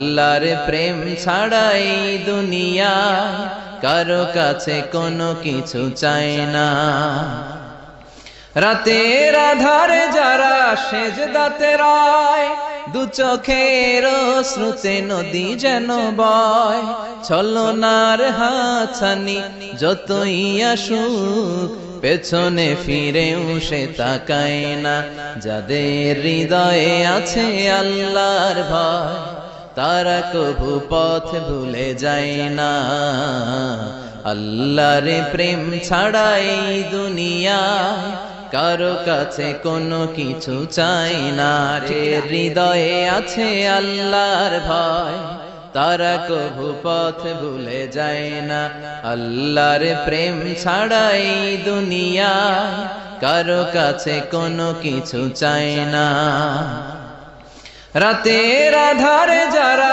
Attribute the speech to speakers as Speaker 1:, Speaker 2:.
Speaker 1: আল্লাহর প্রেম ছাড়াই দুনিয়ায় কারো কাছে কোনো কিছু চায় না। রাতের আধারে যারা সেজদাতে রায়, দু চোখের শ্রুতে নদী যেন বয়। ছলনার হাতছানি যতই আসুক, পেছনে ফিরেও সে তাকায় না। যাদের হৃদয়ে আছে আল্লাহর ভয়, তারা কভু পথ ভুলে যায় না। আল্লাহর প্রেম ছাড়াই দুনিয়ায় কারো কাছে কোনো কিছু চাই না। যে হৃদয়ে আছে আল্লাহর ভয়, তারা কভু পথ ভুলে যায় না। আল্লাহর প্রেম ছাড়াই দুনিয়ায় কারো কাছে কোনো কিছু চাই না। রাতের আধারে যারা